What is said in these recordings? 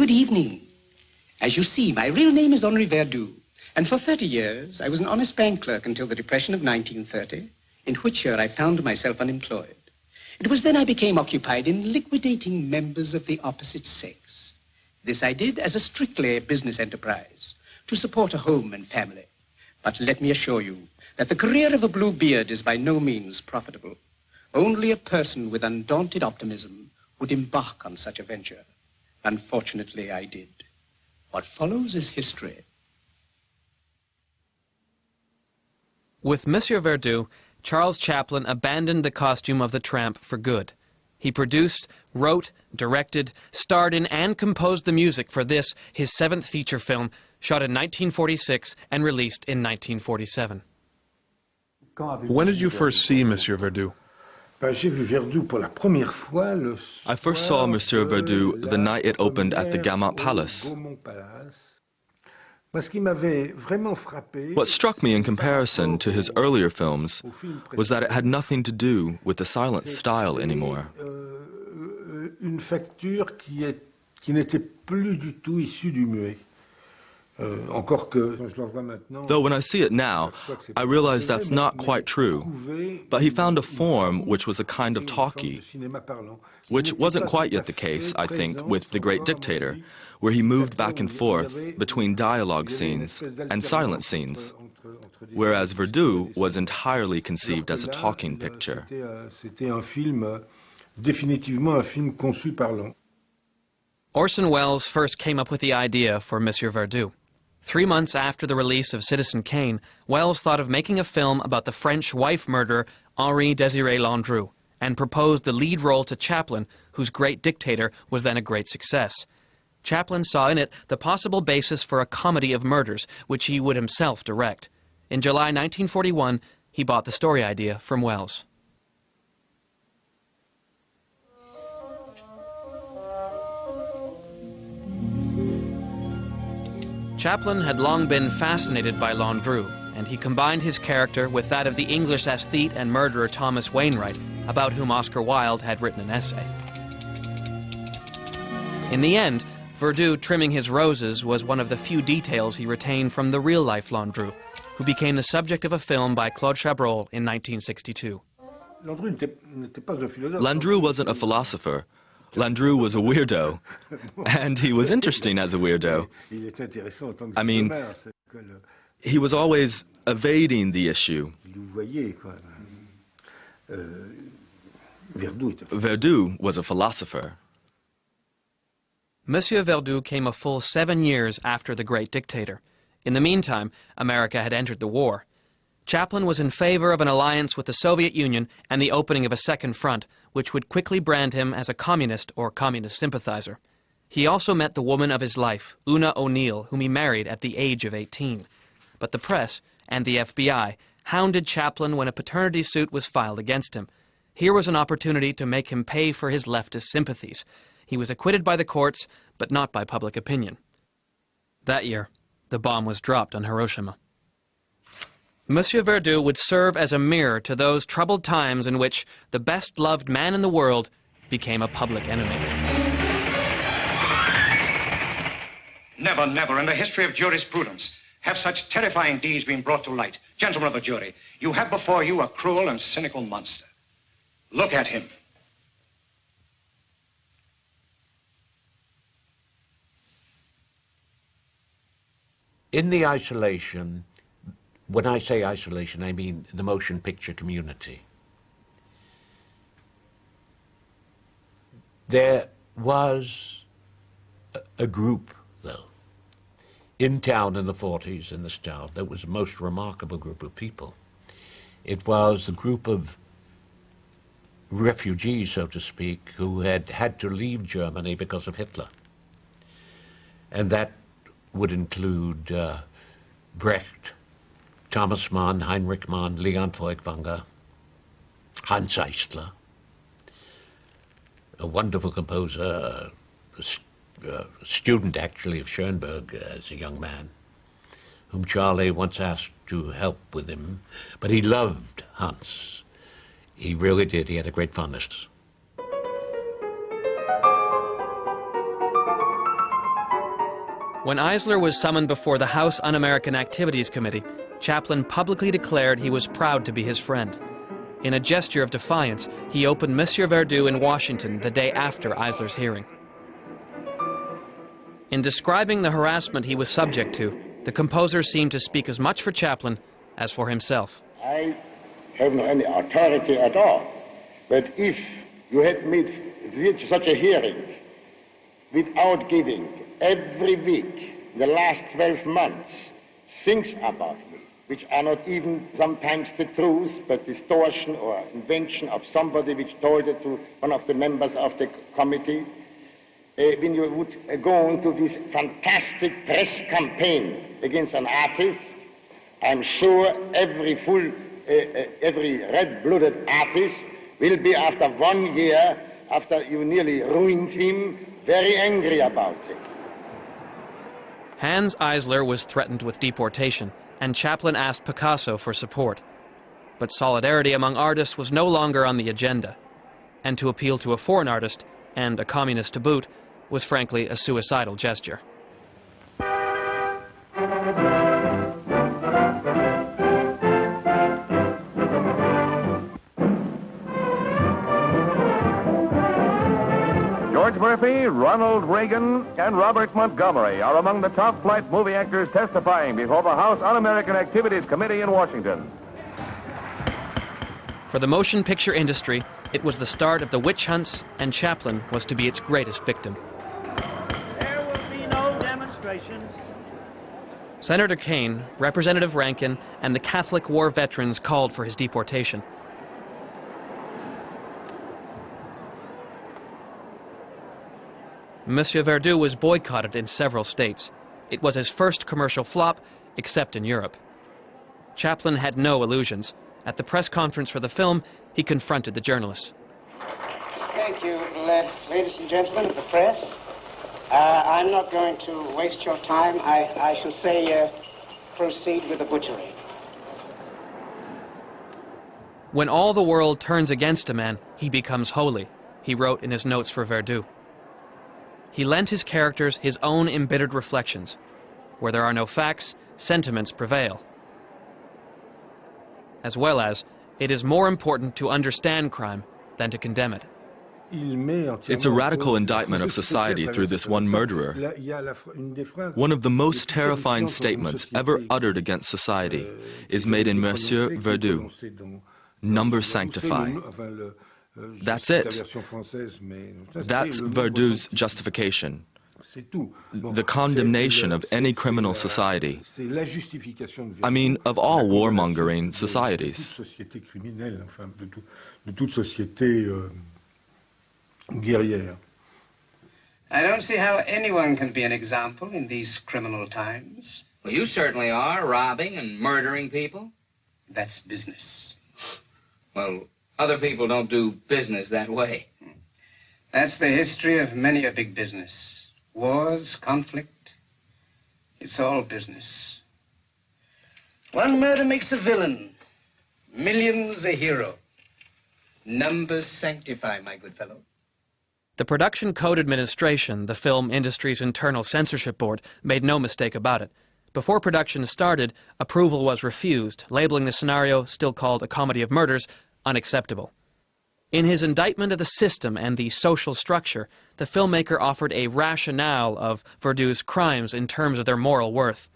Good evening. As you see, my real name is Henri Verdoux, and for 30 years I was an honest bank clerk until the Depression of 1930, in which year I found myself unemployed. It was then I became occupied in liquidating members of the opposite sex. This I did as a strictly business enterprise, to support a home and family. But let me assure you that the career of a blue beard is by no means profitable. Only a person with undaunted optimism would embark on such a venture. Unfortunately, I did. What follows is history. With Monsieur Verdoux, Charles Chaplin abandoned the costume of the tramp for good. He produced, wrote, directed, starred in, and composed the music for this, his seventh feature film, shot in 1946 and released in 1947. When did you first see Monsieur Verdoux? I first saw Monsieur Verdoux the night it opened at the Gaumont Palace. What struck me in comparison to his earlier films was that it had nothing to do with the silent style anymore. Though when I see it now, I realize that's not quite true. But he found a form which was a kind of talkie, which wasn't quite yet the case, I think, with The Great Dictator, where he moved back and forth between dialogue scenes and silent scenes, whereas Verdoux was entirely conceived as a talking picture. Orson Welles first came up with the idea for Monsieur Verdoux. 3 months after the release of Citizen Kane, Welles thought of making a film about the French wife murderer Henri Désiré Landru and proposed the lead role to Chaplin, whose Great Dictator was then a great success. Chaplin saw in it the possible basis for a comedy of murders, which he would himself direct. In July 1941, he bought the story idea from Welles. Chaplin had long been fascinated by Landru, and he combined his character with that of the English aesthete and murderer Thomas Wainwright, about whom Oscar Wilde had written an essay. In the end, Verdoux trimming his roses was one of the few details he retained from the real-life Landru, who became the subject of a film by Claude Chabrol in 1962. Landru wasn't a philosopher. Landru was a weirdo, and he was interesting as a weirdo. I mean, he was always evading the issue. Verdoux was a philosopher. Monsieur Verdoux came a full 7 years after The Great Dictator. In the meantime, America had entered the war. Chaplin was in favor of an alliance with the Soviet Union and the opening of a second front, which would quickly brand him as a communist or communist sympathizer. He also met the woman of his life, Una O'Neill, whom he married at the age of 18. But the press and the FBI hounded Chaplin when a paternity suit was filed against him. Here was an opportunity to make him pay for his leftist sympathies. He was acquitted by the courts, but not by public opinion. That year, the bomb was dropped on Hiroshima. Monsieur Verdoux would serve as a mirror to those troubled times in which the best-loved man in the world became a public enemy. Never, never in the history of jurisprudence have such terrifying deeds been brought to light. Gentlemen of the jury, you have before you a cruel and cynical monster. Look at him. In the isolation, when I say isolation, I mean the motion picture community. There was a group, though, in town in the 40s, in this town, that was the most remarkable group of people. It was a group of refugees, so to speak, who had had to leave Germany because of Hitler. And that would include Brecht, Thomas Mann, Heinrich Mann, Leon Feuchtwanger, Hans Eisler, a wonderful composer, a student actually of Schoenberg as a young man, whom Charlie once asked to help with him, but he loved Hans. He really did. He had a great fondness. When Eisler was summoned before the House Un-American Activities Committee, Chaplin publicly declared he was proud to be his friend. In a gesture of defiance, he opened Monsieur Verdoux in Washington the day after Eisler's hearing. In describing the harassment he was subject to, the composer seemed to speak as much for Chaplin as for himself. I have no any authority at all, but if you had made such a hearing without giving every week in the last 12 months things about me, which are not even sometimes the truth, but distortion or invention of somebody which told it to one of the members of the committee, when you would go on to this fantastic press campaign against an artist, I'm sure every red-blooded artist will be, after 1 year, after you nearly ruined him, very angry about this. Hans Eisler was threatened with deportation, and Chaplin asked Picasso for support. But solidarity among artists was no longer on the agenda, and to appeal to a foreign artist, and a communist to boot, was frankly a suicidal gesture. George Murphy, Ronald Reagan, and Robert Montgomery are among the top-flight movie actors testifying before the House Un-American Activities Committee in Washington. For the motion picture industry, it was the start of the witch hunts, and Chaplin was to be its greatest victim. There will be no demonstrations. Senator Kane, Representative Rankin, and the Catholic war veterans called for his deportation. Monsieur Verdoux was boycotted in several states. It was his first commercial flop, except in Europe. Chaplin had no illusions. At the press conference for the film, he confronted the journalists. Thank you, ladies and gentlemen of the press. I'm not going to waste your time. I shall say proceed with the butchery. When all the world turns against a man, he becomes holy, he wrote in his notes for Verdoux. He lent his characters his own embittered reflections. Where there are no facts, sentiments prevail. As well as, it is more important to understand crime than to condemn it. It's a radical indictment of society through this one murderer. One of the most terrifying statements ever uttered against society is made in Monsieur Verdoux. Numbers sanctify. That's it. That's Verdoux's justification. The condemnation of any criminal society. I mean, of all warmongering societies. I don't see how anyone can be an example in these criminal times. Well, you certainly are, robbing and murdering people. That's business. Well, other people don't do business that way. That's the history of many a big business. Wars, conflict, it's all business. One murder makes a villain, millions a hero. Numbers sanctify, my good fellow. The Production Code Administration, the film industry's internal censorship board, made no mistake about it. Before production started, approval was refused, labeling the scenario, still called A Comedy of Murders, unacceptable. In his indictment of the system and the social structure, the filmmaker offered a rationale of Verdoux's crimes in terms of their moral worth.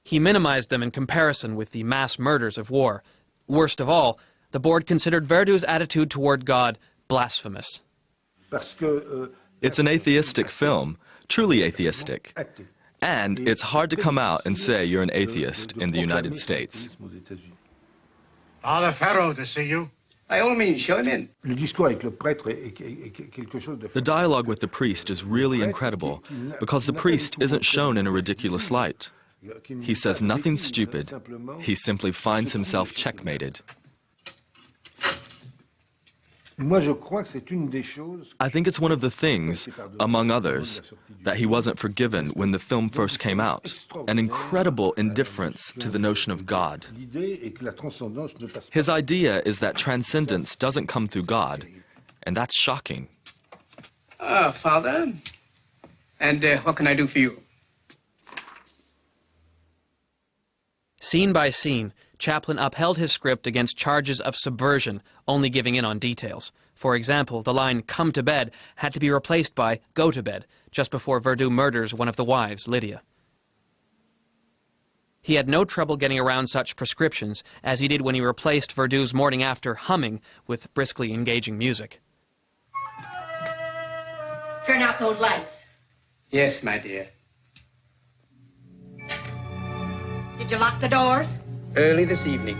He minimized them in comparison with the mass murders of war. Worst of all, the board considered Verdoux's attitude toward God blasphemous. It's an atheistic film, truly atheistic. And it's hard to come out and say you're an atheist in the United States. Father Pharaoh to see you. By all means, show him in. The dialogue with the priest is really incredible because the priest isn't shown in a ridiculous light. He says nothing stupid. He simply finds himself checkmated. I think it's one of the things, among others, that he wasn't forgiven when the film first came out, an incredible indifference to the notion of God. His idea is that transcendence doesn't come through God, and that's shocking. Father, and what can I do for you? Scene by scene, Chaplin upheld his script against charges of subversion, only giving in on details. For example, the line, "come to bed," had to be replaced by "go to bed," just before Verdoux murders one of the wives, Lydia. He had no trouble getting around such prescriptions, as he did when he replaced Verdoux's morning after humming with briskly engaging music. Turn out those lights. Yes, my dear. Did you lock the doors? Early this evening.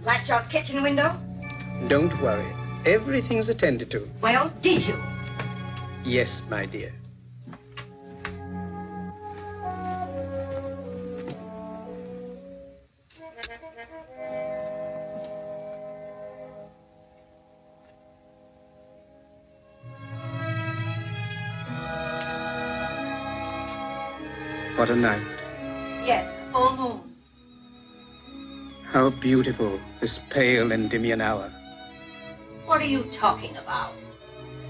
Latch your kitchen window? Don't worry. Everything's attended to. Well, did you? Yes, my dear. What a night. Yes, full moon. How beautiful this pale Endymion hour. What are you talking about?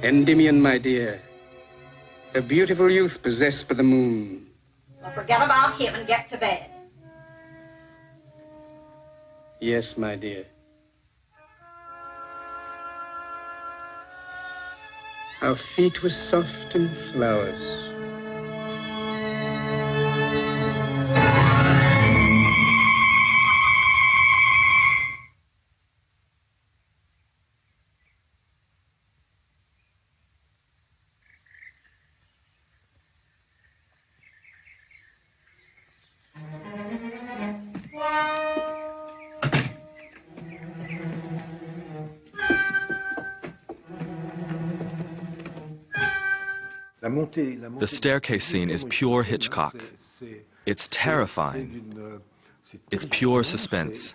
Endymion, my dear. A beautiful youth possessed by the moon. Well, forget about him and get to bed. Yes, my dear. Our feet were soft in flowers. The staircase scene is pure Hitchcock. It's terrifying. It's pure suspense.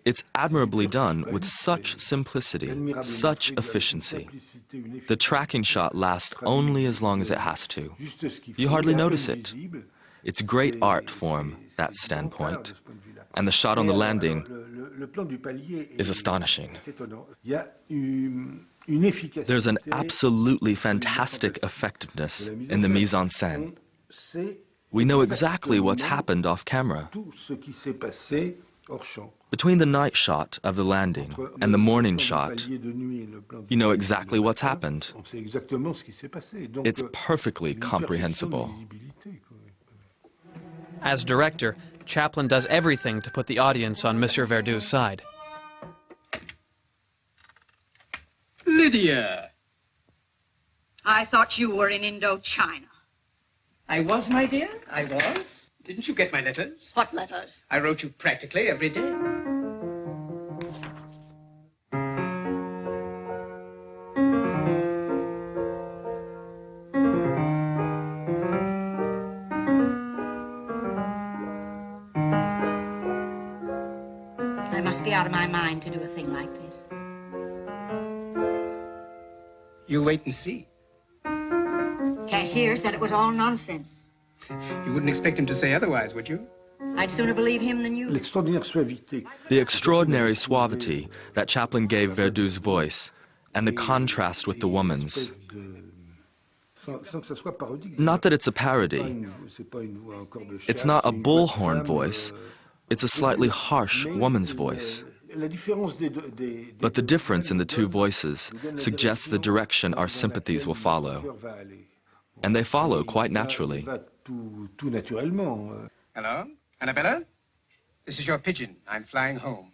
It's admirably done with such simplicity, such efficiency. The tracking shot lasts only as long as it has to. You hardly notice it. It's great art form, that standpoint. And the shot on the landing is astonishing. There's an absolutely fantastic effectiveness in the mise en scène. We know exactly what's happened off camera. Between the night shot of the landing and the morning shot, you know exactly what's happened. It's perfectly comprehensible. As director, Chaplin does everything to put the audience on Monsieur Verdoux' side. Lydia! I thought you were in Indochina. I was, my dear, I was. Didn't you get my letters? What letters? I wrote you practically every day. I must be out of my mind to do a thing like this. You wait and see. Cashier said it was all nonsense. You wouldn't expect him to say otherwise, would you? I'd sooner believe him than you. The extraordinary suavity that Chaplin gave Verdoux's voice and the contrast with the woman's. Not that it's a parody. It's not a bullhorn voice. It's a slightly harsh woman's voice. But the difference in the two voices suggests the direction our sympathies will follow. And they follow quite naturally. Hello, Annabella? This is your pigeon. I'm flying home.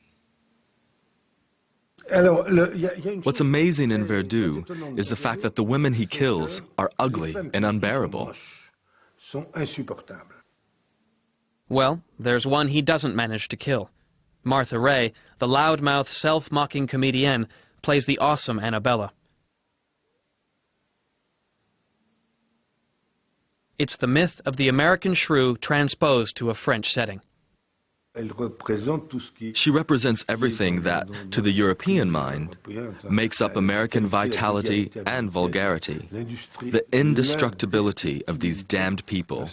What's amazing in Verdoux is the fact that the women he kills are ugly and unbearable. Well, there's one he doesn't manage to kill. Martha Ray, the loudmouth, self-mocking comedienne, plays the awesome Annabella. It's the myth of the American shrew transposed to a French setting. She represents everything that, to the European mind, makes up American vitality and vulgarity, the indestructibility of these damned people.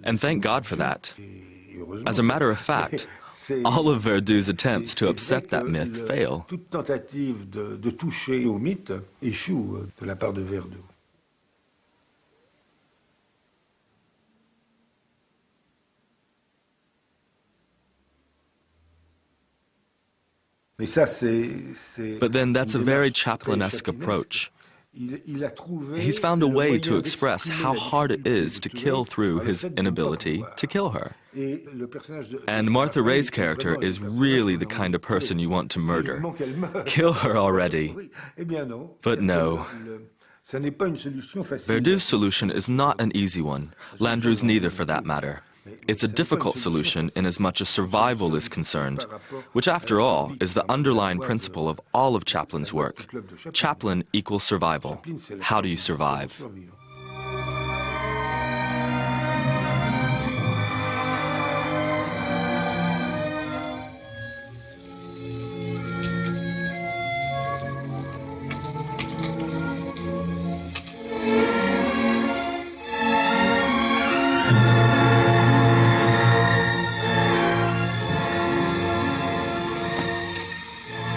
And thank God for that. As a matter of fact, all of Verdoux's attempts to upset that myth fail. But then that's a very Chaplin-esque approach. He's found a way to express how hard it is to kill through his inability to kill her. And Martha Ray's character is really the kind of person you want to murder. Kill her already. But no. Verdoux' solution is not an easy one, Landru's neither for that matter. It's a difficult solution in as much as survival is concerned, which after all is the underlying principle of all of Chaplin's work. Chaplin equals survival. How do you survive?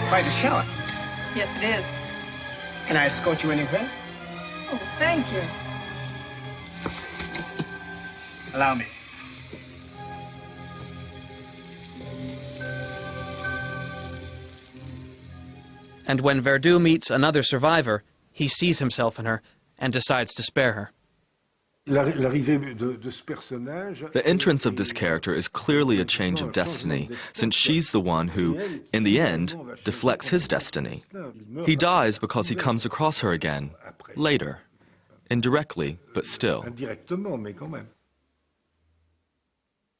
Quite a shower. Yes, it is. Can I escort you anywhere? Oh, thank you. Allow me. And when Verdoux meets another survivor, he sees himself in her and decides to spare her. The entrance of this character is clearly a change of destiny, since she's the one who, in the end, deflects his destiny. He dies because he comes across her again, later. Indirectly, but still.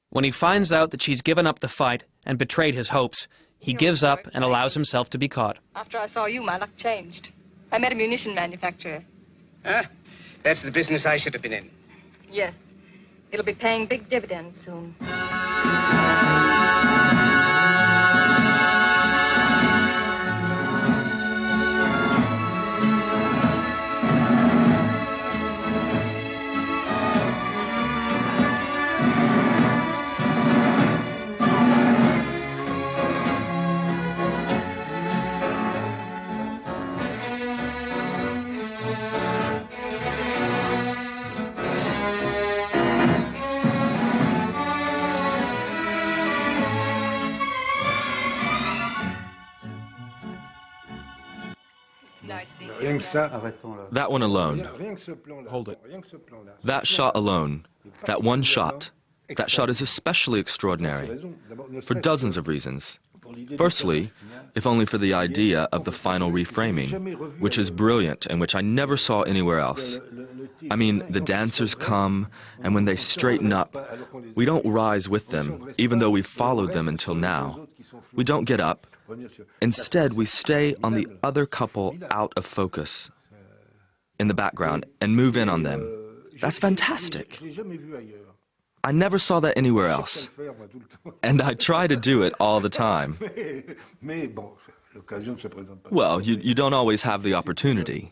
When he finds out that she's given up the fight and betrayed his hopes, he gives up and allows himself to be caught. After I saw you, my luck changed. I met a munition manufacturer. Ah, that's the business I should have been in. Yes. It'll be paying big dividends soon. That one alone. Hold it. That shot alone. That one shot. That shot is especially extraordinary. For dozens of reasons. Firstly, if only for the idea of the final reframing, which is brilliant and which I never saw anywhere else. I mean, the dancers come, and when they straighten up, we don't rise with them, even though we've followed them until now. We don't get up. Instead, we stay on the other couple out of focus, in the background, and move in on them. That's fantastic. I never saw that anywhere else. And I try to do it all the time. Well, you don't always have the opportunity.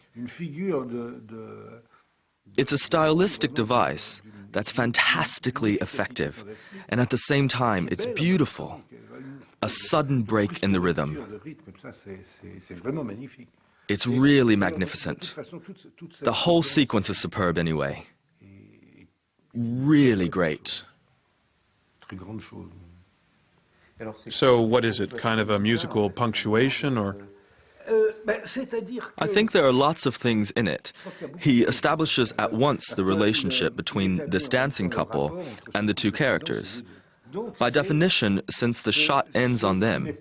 It's a stylistic device that's fantastically effective, and at the same time, it's beautiful. A sudden break in the rhythm. It's really magnificent. The whole sequence is superb anyway. Really great. So what is it, kind of a musical punctuation, or? I think there are lots of things in it. He establishes at once the relationship between this dancing couple and the two characters. By definition, since the shot ends on them.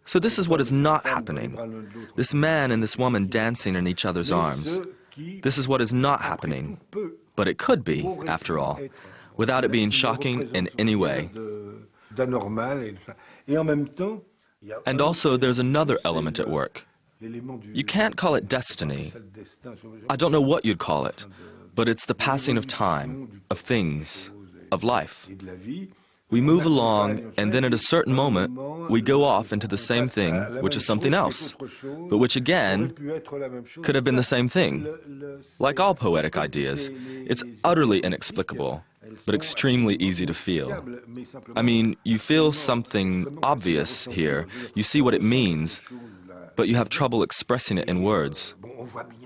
So this is what is not happening. This man and this woman dancing in each other's arms. This is what is not happening. But it could be, after all, without it being shocking in any way. And also, there's another element at work. You can't call it destiny. I don't know what you'd call it, but it's the passing of time, of things, of life. We move along, and then at a certain moment, we go off into the same thing, which is something else, but which again could have been the same thing. Like all poetic ideas, it's utterly inexplicable, but extremely easy to feel. I mean, you feel something obvious here, you see what it means, but you have trouble expressing it in words,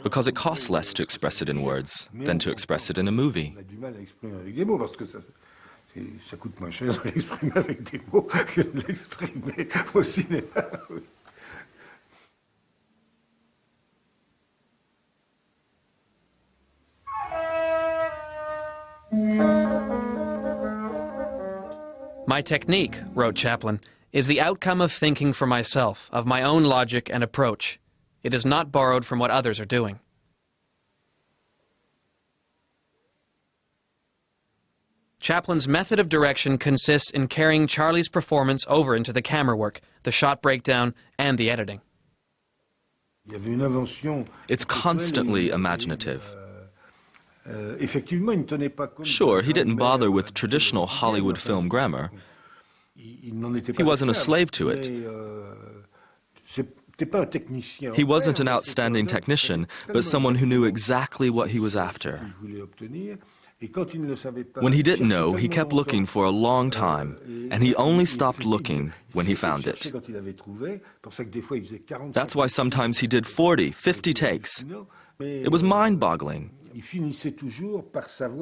because it costs less to express it in words than to express it in a movie. Ça coûte moins cher de l'exprimer avec des mots que de l'exprimer au cinéma. My technique, wrote Chaplin, is the outcome of thinking for myself, of my own logic and approach. It is not borrowed from what others are doing. Chaplin's method of direction consists in carrying Charlie's performance over into the camera work, the shot breakdown, and the editing. It's constantly imaginative. Sure, he didn't bother with traditional Hollywood film grammar. He wasn't a slave to it. He wasn't an outstanding technician, but someone who knew exactly what he was after. When he didn't know, he kept looking for a long time, and he only stopped looking when he found it. That's why sometimes he did 40, 50 takes. It was mind-boggling.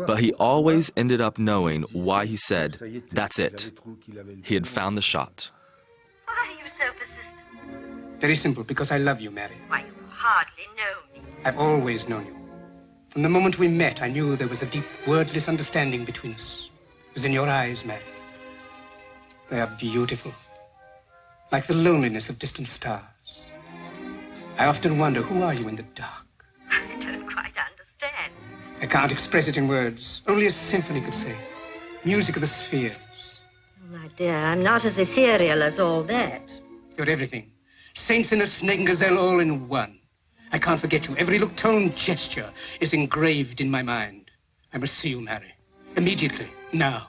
But he always ended up knowing why he said, "That's it." He had found the shot. Why are you so persistent? Very simple, because I love you, Mary. Why, you hardly know me. I've always known you. From the moment we met, I knew there was a deep, wordless understanding between us. It was in your eyes, Mary. They are beautiful, like the loneliness of distant stars. I often wonder, who are you in the dark? I don't quite understand. I can't express it in words. Only a symphony could say. Music of the spheres. Oh, my dear, I'm not as ethereal as all that. You're everything. Saints and a snake and gazelle all in one. I can't forget you. Every look, tone, gesture is engraved in my mind. I must see you, Mary. Immediately. Now.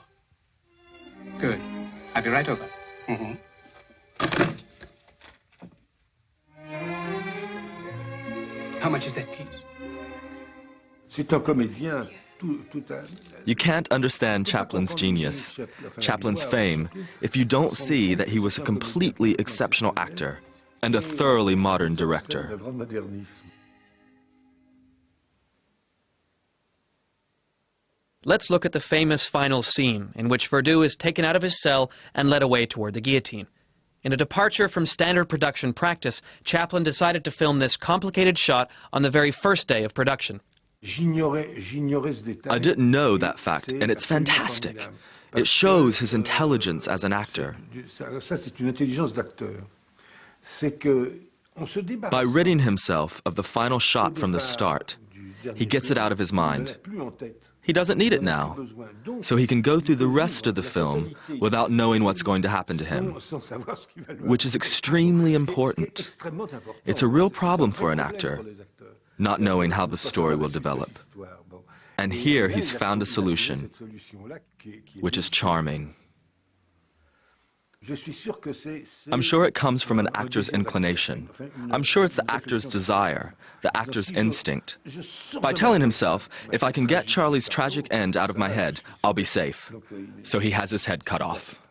Good. I'll be right over. How much is that, please? You can't understand Chaplin's genius, Chaplin's fame, if you don't see that he was a completely exceptional actor and a thoroughly modern director. Let's look at the famous final scene in which Verdoux is taken out of his cell and led away toward the guillotine. In a departure from standard production practice, Chaplin decided to film this complicated shot on the very first day of production. I didn't know that fact, and it's fantastic. It shows his intelligence as an actor. By ridding himself of the final shot from the start, he gets it out of his mind. He doesn't need it now, so he can go through the rest of the film without knowing what's going to happen to him, which is extremely important. It's a real problem for an actor, not knowing how the story will develop. And here he's found a solution, which is charming. I'm sure it comes from an actor's inclination. I'm sure it's the actor's desire, the actor's instinct. By telling himself, if I can get Charlie's tragic end out of my head, I'll be safe. So he has his head cut off.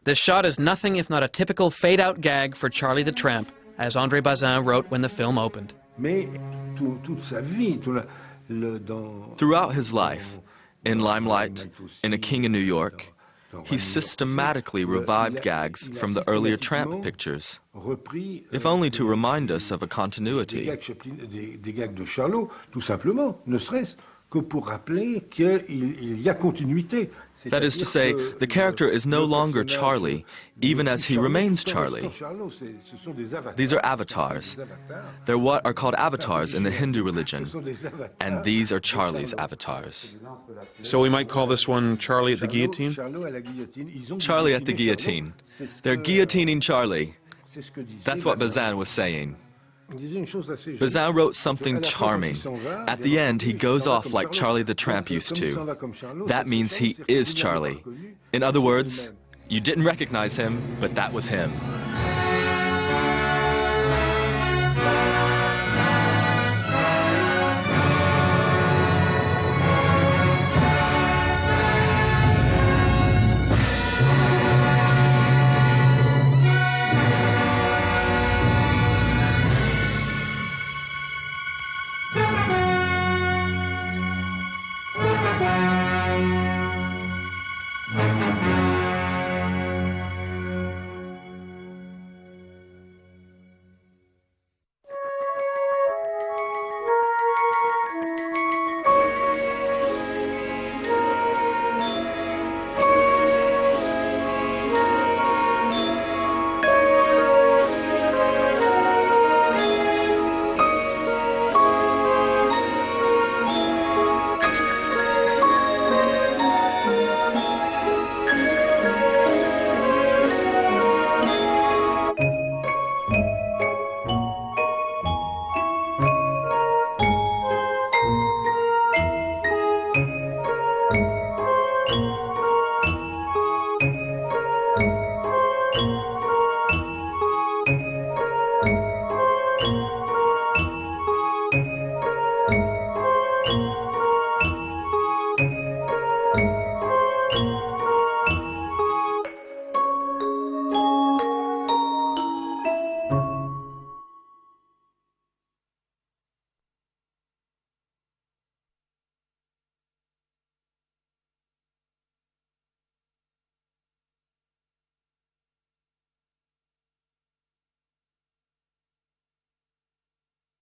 This shot is nothing if not a typical fade-out gag for Charlie the Tramp, as André Bazin wrote when the film opened. Throughout his life, in Limelight, in A King in New York, he systematically revived gags from the earlier Tramp pictures, if only to remind us of a continuity. That is to say, the character is no longer Charlie, even as he remains Charlie. These are avatars. They're what are called avatars in the Hindu religion, and these are Charlie's avatars. So we might call this one Charlie at the guillotine? Charlie at the guillotine. They're guillotining Charlie. That's what Bazin was saying. Bazin wrote something charming. At the end, he goes off like Charlie the Tramp used to. That means he is Charlie. In other words, you didn't recognize him, but that was him.